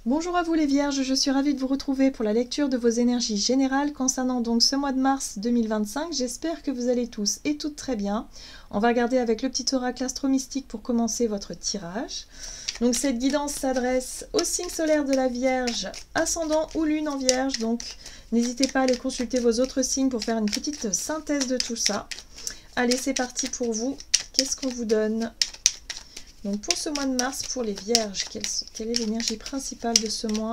Bonjour à vous les Vierges, je suis ravie de vous retrouver pour la lecture de vos énergies générales concernant donc ce mois de mars 2025. J'espère que vous allez tous et toutes très bien. On va regarder avec le petit oracle astro-mystique pour commencer votre tirage. Donc cette guidance s'adresse au signe solaire de la Vierge, ascendant ou lune en Vierge. Donc n'hésitez pas à aller consulter vos autres signes pour faire une petite synthèse de tout ça. Allez, c'est parti pour vous. Qu'est-ce qu'on vous donne ? Donc pour ce mois de mars, pour les Vierges, quelle est l'énergie principale de ce mois?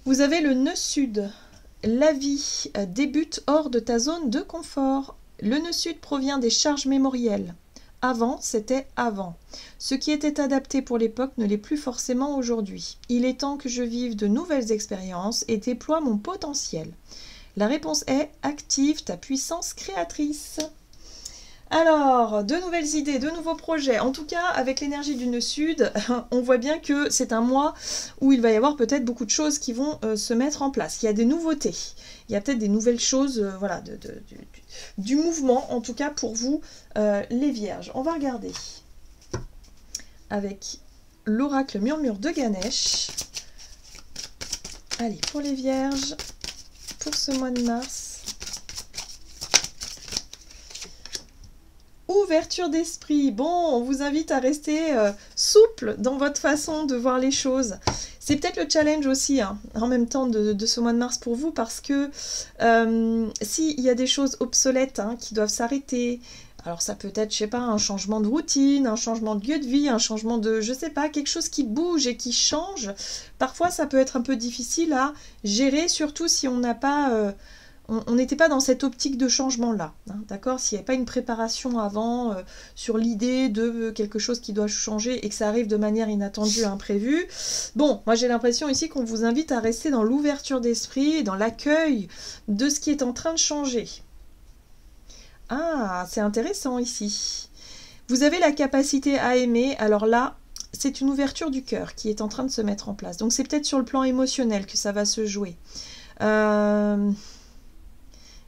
Vous avez le nœud sud. La vie débute hors de ta zone de confort. Le nœud sud provient des charges mémorielles. Avant, c'était avant. Ce qui était adapté pour l'époque ne l'est plus forcément aujourd'hui. Il est temps que je vive de nouvelles expériences et déploie mon potentiel. La réponse est active ta puissance créatrice. Alors, de nouvelles idées, de nouveaux projets. En tout cas, avec l'énergie du nœud sud, on voit bien que c'est un mois où il va y avoir peut-être beaucoup de choses qui vont se mettre en place. Il y a des nouveautés. Il y a peut-être des nouvelles choses, voilà, du mouvement, en tout cas pour vous, les Vierges. On va regarder avec l'oracle murmure de Ganesh. Allez, pour les Vierges, pour ce mois de mars. Ouverture d'esprit. Bon, on vous invite à rester souple dans votre façon de voir les choses. C'est peut-être le challenge aussi, hein, en même temps de ce mois de mars pour vous, parce que s'il y a des choses obsolètes qui doivent s'arrêter, alors ça peut être, je sais pas, un changement de routine, un changement de lieu de vie, un changement de, je sais pas, quelque chose qui bouge et qui change. Parfois, ça peut être un peu difficile à gérer, surtout si on n'a pas... on n'était pas dans cette optique de changement-là, d'accord? S'il n'y avait pas une préparation avant sur l'idée de quelque chose qui doit changer et que ça arrive de manière inattendue, imprévue. Bon, moi j'ai l'impression ici qu'on vous invite à rester dans l'ouverture d'esprit et dans l'accueil de ce qui est en train de changer. Ah, c'est intéressant ici. Vous avez la capacité à aimer, alors là, c'est une ouverture du cœur qui est en train de se mettre en place. Donc c'est peut-être sur le plan émotionnel que ça va se jouer.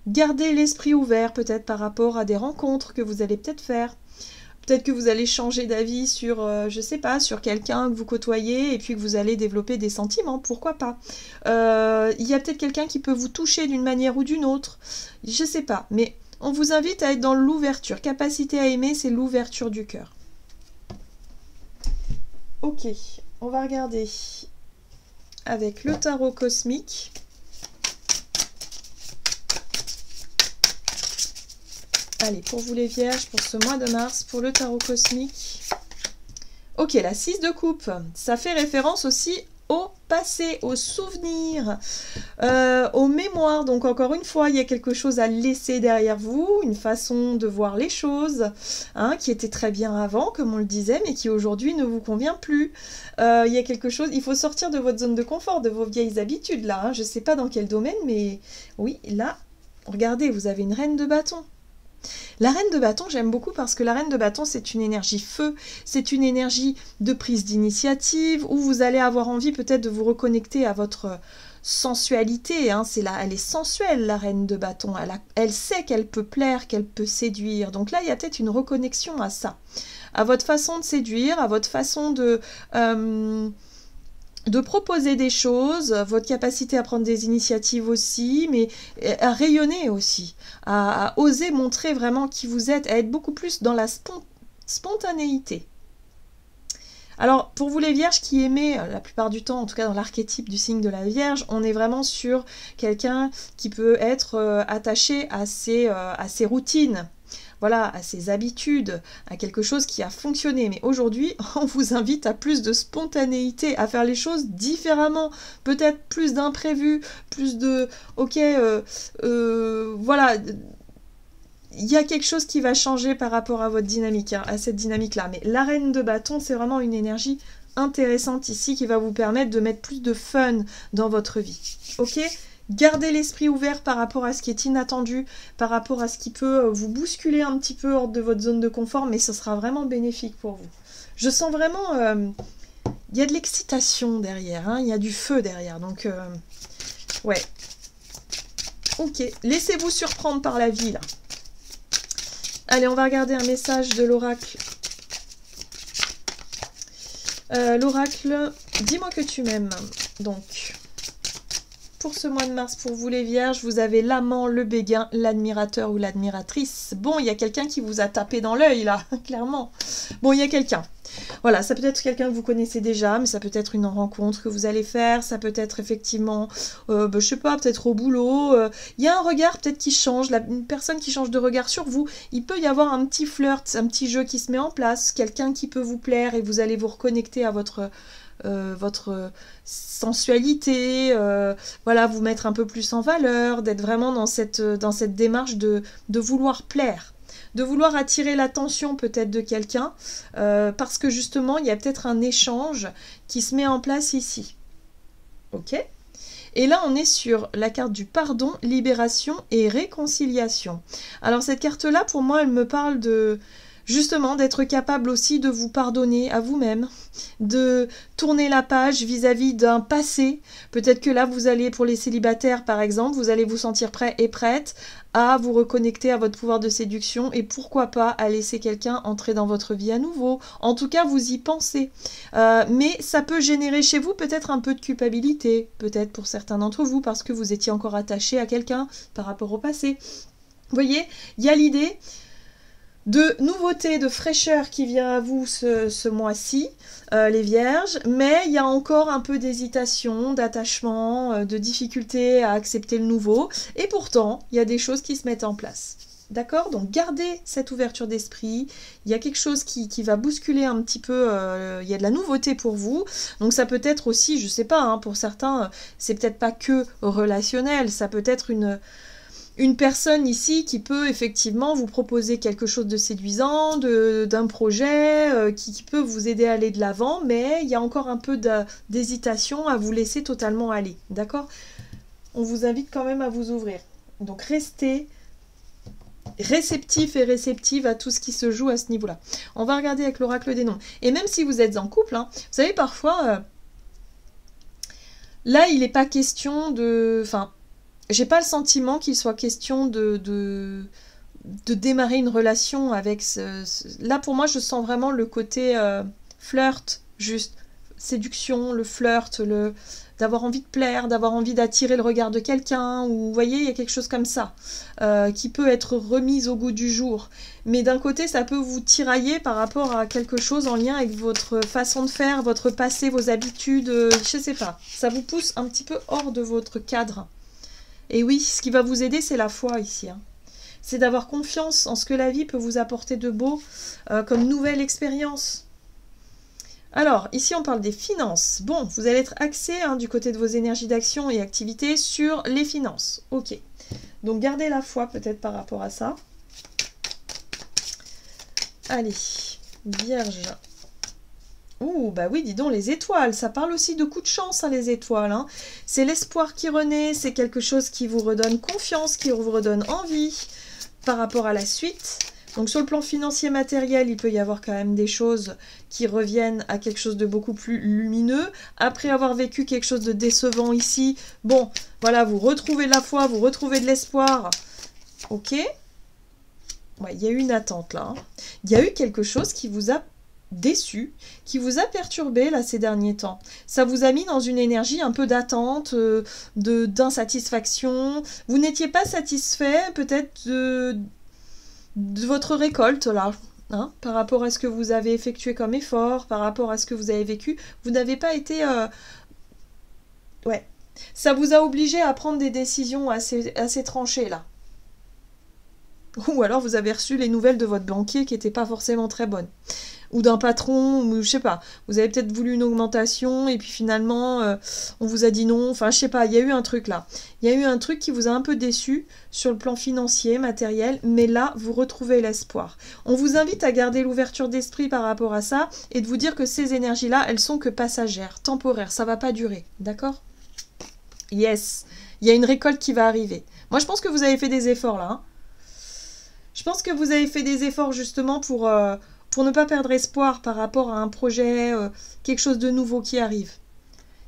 Gardez l'esprit ouvert peut-être par rapport à des rencontres que vous allez peut-être faire. Peut-être que vous allez changer d'avis sur, je sais pas, sur quelqu'un que vous côtoyez et puis que vous allez développer des sentiments, pourquoi pas. Il y a peut-être quelqu'un qui peut vous toucher d'une manière ou d'une autre, je sais pas. Mais on vous invite à être dans l'ouverture. Capacité à aimer, c'est l'ouverture du cœur. Ok, on va regarder avec le tarot cosmique. Allez, pour vous les Vierges, pour ce mois de mars, pour le tarot cosmique. Ok, la 6 de coupe, ça fait référence aussi au passé, aux souvenirs, aux mémoires. Donc encore une fois, il y a quelque chose à laisser derrière vous, une façon de voir les choses, qui était très bien avant, comme on le disait, mais qui aujourd'hui ne vous convient plus. Il y a quelque chose, il faut sortir de votre zone de confort, de vos vieilles habitudes là. Je ne sais pas dans quel domaine, mais oui, là, regardez, vous avez une reine de bâton. La reine de bâton, j'aime beaucoup parce que la reine de bâton, c'est une énergie feu, c'est une énergie de prise d'initiative où vous allez avoir envie peut-être de vous reconnecter à votre sensualité. Elle est sensuelle, la reine de bâton. Elle sait qu'elle peut plaire, qu'elle peut séduire. Donc là, il y a peut-être une reconnexion à ça, à votre façon de séduire, à votre façon de proposer des choses, votre capacité à prendre des initiatives aussi, mais à rayonner aussi, à oser montrer vraiment qui vous êtes, à être beaucoup plus dans la spontanéité. Alors, pour vous les Vierges qui aimez, la plupart du temps, en tout cas dans l'archétype du signe de la Vierge, on est vraiment sur quelqu'un qui peut être attaché à ses routines, voilà, à ses habitudes, à quelque chose qui a fonctionné. Mais aujourd'hui, on vous invite à plus de spontanéité, à faire les choses différemment, peut-être plus d'imprévus, plus de... Ok, voilà, il y a quelque chose qui va changer par rapport à votre dynamique, à cette dynamique-là. Mais la reine de bâton, c'est vraiment une énergie intéressante ici qui va vous permettre de mettre plus de fun dans votre vie. Ok ? Gardez l'esprit ouvert par rapport à ce qui est inattendu, par rapport à ce qui peut vous bousculer un petit peu hors de votre zone de confort, mais ce sera vraiment bénéfique pour vous. Je sens vraiment... il y a de l'excitation derrière, il y a du feu derrière, donc... ouais. Ok, laissez-vous surprendre par la vie, là. Allez, on va regarder un message de l'oracle L'oracle, dis-moi que tu m'aimes. Donc, pour ce mois de mars, pour vous les vierges, vous avez l'amant, le béguin, l'admirateur ou l'admiratrice. Bon, il y a quelqu'un qui vous a tapé dans l'œil, là, clairement. Bon, il y a quelqu'un. Voilà, ça peut être quelqu'un que vous connaissez déjà, mais ça peut être une rencontre que vous allez faire, ça peut être effectivement, je sais pas, peut-être au boulot. Il y a un regard peut-être qui change, une personne qui change de regard sur vous. Il peut y avoir un petit flirt, un petit jeu qui se met en place, quelqu'un qui peut vous plaire et vous allez vous reconnecter à votre sensualité, voilà, vous mettre un peu plus en valeur, d'être vraiment dans cette démarche de vouloir plaire. De vouloir attirer l'attention peut-être de quelqu'un, parce que justement, il y a peut-être un échange qui se met en place ici. Ok ? Et là, on est sur la carte du pardon, libération et réconciliation. Alors, cette carte-là, pour moi, elle me parle de... justement, d'être capable aussi de vous pardonner à vous-même, de tourner la page vis-à-vis d'un passé. Peut-être que là, vous allez, pour les célibataires par exemple, vous allez vous sentir prêt et prête à vous reconnecter à votre pouvoir de séduction et pourquoi pas à laisser quelqu'un entrer dans votre vie à nouveau. En tout cas, vous y pensez. Mais ça peut générer chez vous peut-être un peu de culpabilité, peut-être pour certains d'entre vous, parce que vous étiez encore attaché à quelqu'un par rapport au passé. Vous voyez, il y a l'idée de nouveauté, de fraîcheur qui vient à vous ce mois-ci, les vierges, mais il y a encore un peu d'hésitation, d'attachement, de difficulté à accepter le nouveau, et pourtant, il y a des choses qui se mettent en place. D'accord? Donc gardez cette ouverture d'esprit, il y a quelque chose qui va bousculer un petit peu, il y a de la nouveauté pour vous, donc ça peut être aussi, je sais pas, hein, pour certains, c'est peut-être pas que relationnel, ça peut être une personne ici qui peut effectivement vous proposer quelque chose de séduisant, d'un projet qui peut vous aider à aller de l'avant, mais il y a encore un peu d'hésitation à vous laisser totalement aller, d'accord? On vous invite quand même à vous ouvrir. Donc restez réceptif et réceptive à tout ce qui se joue à ce niveau-là. On va regarder avec l'oracle des nombres. Et même si vous êtes en couple, hein, vous savez, parfois, là, il n'est pas question de... Enfin, j'ai pas le sentiment qu'il soit question de démarrer une relation avec Là, pour moi, je sens vraiment le côté flirt, juste séduction, le flirt, d'avoir envie de plaire, d'avoir envie d'attirer le regard de quelqu'un, ou vous voyez, il y a quelque chose comme ça, qui peut être remise au goût du jour. Mais d'un côté, ça peut vous tirailler par rapport à quelque chose en lien avec votre façon de faire, votre passé, vos habitudes, je sais pas. Ça vous pousse un petit peu hors de votre cadre. Et oui, ce qui va vous aider, c'est la foi ici. Hein. C'est d'avoir confiance en ce que la vie peut vous apporter de beau comme nouvelle expérience. Alors, ici, on parle des finances. Bon, vous allez être axé du côté de vos énergies d'action et activité sur les finances. Ok. Donc, gardez la foi peut-être par rapport à ça. Allez, Vierge. Ouh, bah oui, dis donc, les étoiles, ça parle aussi de coups de chance, hein, les étoiles. Hein. C'est l'espoir qui renaît, c'est quelque chose qui vous redonne confiance, qui vous redonne envie par rapport à la suite. Donc sur le plan financier matériel, il peut y avoir quand même des choses qui reviennent à quelque chose de beaucoup plus lumineux. Après avoir vécu quelque chose de décevant ici, bon, voilà, vous retrouvez de la foi, vous retrouvez de l'espoir. Ok. Ouais, il y a eu une attente là. Hein. Il y a eu quelque chose qui vous a déçu, qui vous a perturbé là ces derniers temps. Ça vous a mis dans une énergie un peu d'attente, d'insatisfaction. Vous n'étiez pas satisfait peut-être de votre récolte là, hein, par rapport à ce que vous avez effectué comme effort, par rapport à ce que vous avez vécu. Vous n'avez pas été... Ouais. Ça vous a obligé à prendre des décisions assez tranchées là. Ou alors vous avez reçu les nouvelles de votre banquier qui n'étaient pas forcément très bonnes. Ou d'un patron, ou je sais pas. Vous avez peut-être voulu une augmentation et puis finalement on vous a dit non. Enfin je sais pas, il y a eu un truc là. Il y a eu un truc qui vous a un peu déçu sur le plan financier, matériel, mais là vous retrouvez l'espoir. On vous invite à garder l'ouverture d'esprit par rapport à ça et de vous dire que ces énergies-là, elles sont que passagères, temporaires, ça va pas durer, d'accord? Yes, il y a une récolte qui va arriver. Moi je pense que vous avez fait des efforts là. Hein. Je pense que vous avez fait des efforts justement pour ne pas perdre espoir par rapport à un projet, quelque chose de nouveau qui arrive.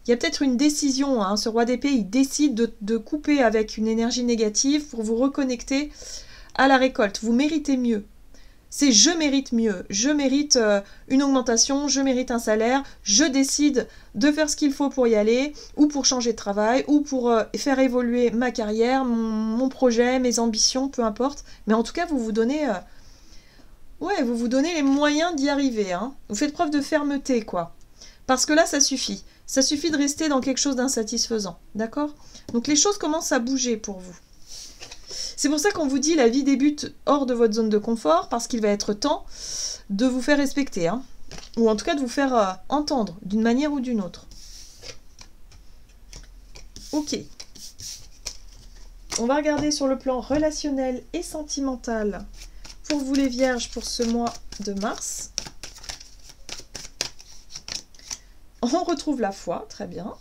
Il y a peut-être une décision, hein, ce roi d'épée, il décide de couper avec une énergie négative pour vous reconnecter à la récolte. Vous méritez mieux. C'est je mérite mieux, je mérite une augmentation, je mérite un salaire, je décide de faire ce qu'il faut pour y aller, ou pour changer de travail, ou pour faire évoluer ma carrière, mon projet, mes ambitions, peu importe. Mais en tout cas, vous vous donnez, ouais, vous vous donnez les moyens d'y arriver. Hein. Vous faites preuve de fermeté, quoi. Parce que là, ça suffit. Ça suffit de rester dans quelque chose d'insatisfaisant, d'accord? Donc les choses commencent à bouger pour vous. C'est pour ça qu'on vous dit la vie débute hors de votre zone de confort, parce qu'il va être temps de vous faire respecter, hein, ou en tout cas de vous faire entendre d'une manière ou d'une autre. Ok. On va regarder sur le plan relationnel et sentimental pour vous les vierges pour ce mois de mars. On retrouve la foi, très bien.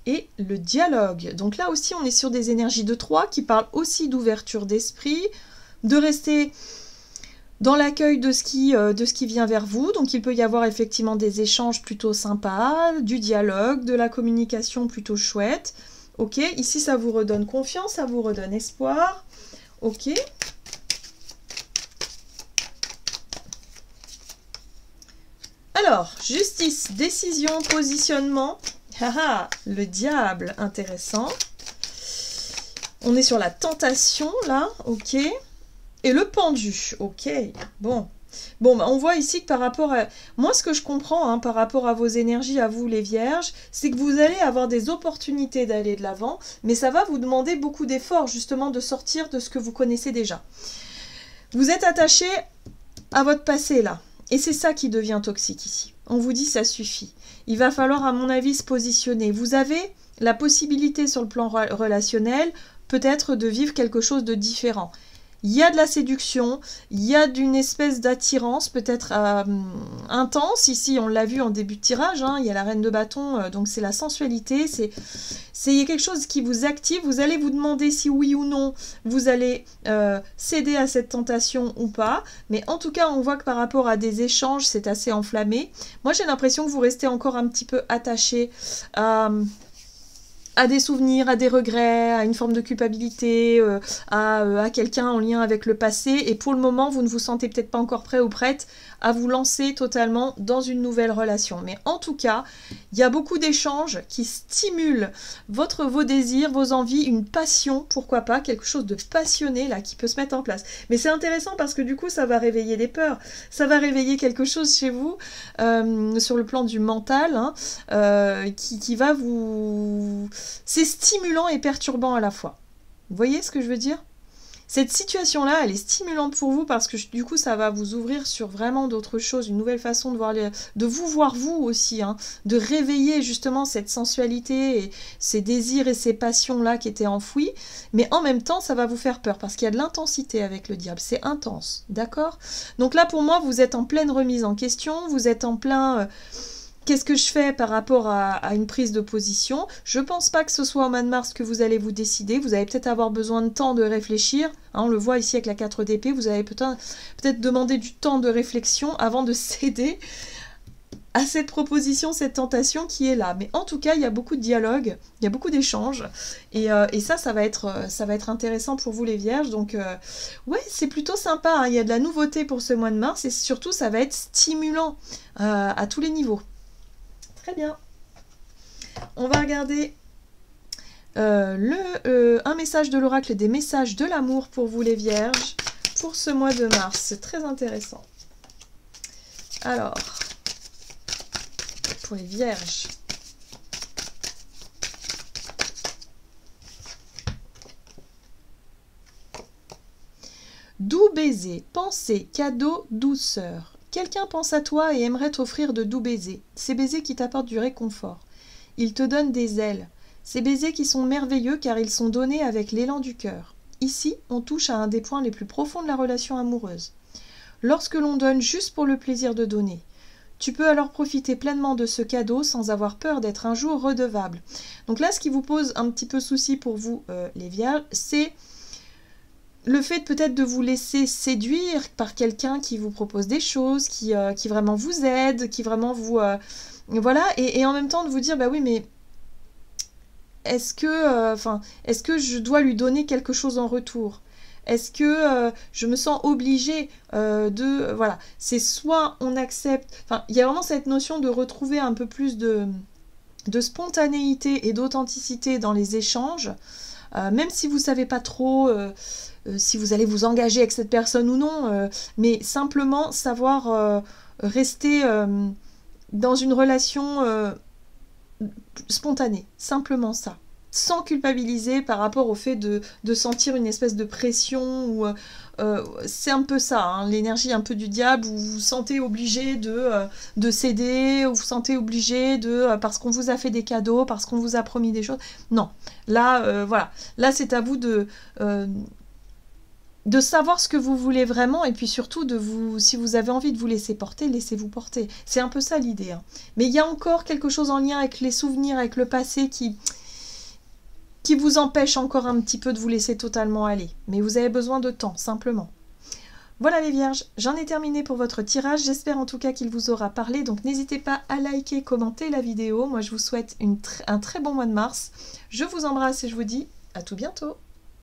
Et le dialogue. Donc là aussi, on est sur des énergies de 3 qui parlent aussi d'ouverture d'esprit, de rester dans l'accueil de ce qui vient vers vous. Donc il peut y avoir effectivement des échanges plutôt sympas, du dialogue, de la communication plutôt chouette. Ok, ici ça vous redonne confiance, ça vous redonne espoir. Ok. Alors, justice, décision, positionnement. Ah, le diable, intéressant. On est sur la tentation, là, ok. Et le pendu, ok. Bon, bah, on voit ici que par rapport à... Moi, ce que je comprends, hein, par rapport à vos énergies, à vous, les vierges, c'est que vous allez avoir des opportunités d'aller de l'avant, mais ça va vous demander beaucoup d'efforts, justement, de sortir de ce que vous connaissez déjà. Vous êtes attaché à votre passé, là. Et c'est ça qui devient toxique ici. On vous dit ça suffit. Il va falloir, à mon avis, se positionner. Vous avez la possibilité sur le plan relationnel, peut-être de vivre quelque chose de différent. Il y a de la séduction, il y a d'une espèce d'attirance peut-être intense. Ici, on l'a vu en début de tirage, hein, il y a la reine de bâton, donc c'est la sensualité, il y a quelque chose qui vous active. Vous allez vous demander si oui ou non vous allez céder à cette tentation ou pas. Mais en tout cas, on voit que par rapport à des échanges, c'est assez enflammé. Moi, j'ai l'impression que vous restez encore un petit peu attaché à des souvenirs, à des regrets, à une forme de culpabilité, à quelqu'un en lien avec le passé. Et pour le moment, vous ne vous sentez peut-être pas encore prêt ou prête à vous lancer totalement dans une nouvelle relation. Mais en tout cas, il y a beaucoup d'échanges qui stimulent vos désirs, vos envies, une passion, pourquoi pas, quelque chose de passionné là qui peut se mettre en place. Mais c'est intéressant parce que du coup, ça va réveiller des peurs, ça va réveiller quelque chose chez vous sur le plan du mental, hein, qui va vous... C'est stimulant et perturbant à la fois. Vous voyez ce que je veux dire ? Cette situation-là, elle est stimulante pour vous parce que du coup, ça va vous ouvrir sur vraiment d'autres choses, une nouvelle façon de vous voir vous aussi, hein, de réveiller justement cette sensualité et ces désirs et ces passions-là qui étaient enfouis. Mais en même temps, ça va vous faire peur parce qu'il y a de l'intensité avec le diable. C'est intense, d'accord ? Donc là, pour moi, vous êtes en pleine remise en question, vous êtes en plein... Qu'est-ce que je fais par rapport à une prise de position? Je pense pas que ce soit au mois de mars que vous allez vous décider. Vous allez peut-être avoir besoin de temps de réfléchir. Hein, on le voit ici avec la 4 d'épée. Vous allez peut-être demander du temps de réflexion avant de céder à cette proposition, cette tentation qui est là. Mais en tout cas, il y a beaucoup de dialogue, il y a beaucoup d'échanges. Et ça va être intéressant pour vous les vierges. Donc, ouais, c'est plutôt sympa. Hein. Il y a de la nouveauté pour ce mois de mars. Et surtout, ça va être stimulant à tous les niveaux. Très bien. On va regarder un message de l'oracle, des messages de l'amour pour vous les vierges pour ce mois de mars. C'est très intéressant. Alors, pour les vierges. Doux baiser, pensée, cadeau, douceur. Quelqu'un pense à toi et aimerait t'offrir de doux baisers. Ces baisers qui t'apportent du réconfort. Ils te donnent des ailes. Ces baisers qui sont merveilleux car ils sont donnés avec l'élan du cœur. Ici, on touche à un des points les plus profonds de la relation amoureuse. Lorsque l'on donne juste pour le plaisir de donner, tu peux alors profiter pleinement de ce cadeau sans avoir peur d'être un jour redevable. Donc là, ce qui vous pose un petit peu souci pour vous, les vierges, c'est le fait peut-être de vous laisser séduire par quelqu'un qui vous propose des choses, qui vraiment vous aide, qui vraiment vous... voilà, et en même temps de vous dire, bah oui, mais est-ce que je dois lui donner quelque chose en retour ? Est-ce que je me sens obligée de... Voilà, c'est soit on accepte... Enfin, il y a vraiment cette notion de retrouver un peu plus de spontanéité et d'authenticité dans les échanges, même si vous ne savez pas trop si vous allez vous engager avec cette personne ou non, mais simplement savoir rester dans une relation spontanée, simplement ça, sans culpabiliser par rapport au fait de sentir une espèce de pression ou c'est un peu ça, hein, l'énergie un peu du diable, où vous vous sentez obligé de céder, ou vous vous sentez obligé parce qu'on vous a fait des cadeaux, parce qu'on vous a promis des choses. Non, là, voilà, là c'est à vous de savoir ce que vous voulez vraiment, et puis surtout si vous avez envie de vous laisser porter, laissez-vous porter. C'est un peu ça l'idée. Hein. Mais il y a encore quelque chose en lien avec les souvenirs, avec le passé qui vous empêche encore un petit peu de vous laisser totalement aller. Mais vous avez besoin de temps, simplement. Voilà les vierges, j'en ai terminé pour votre tirage. J'espère en tout cas qu'il vous aura parlé. Donc n'hésitez pas à liker, commenter la vidéo. Moi je vous souhaite un très bon mois de mars. Je vous embrasse et je vous dis à tout bientôt.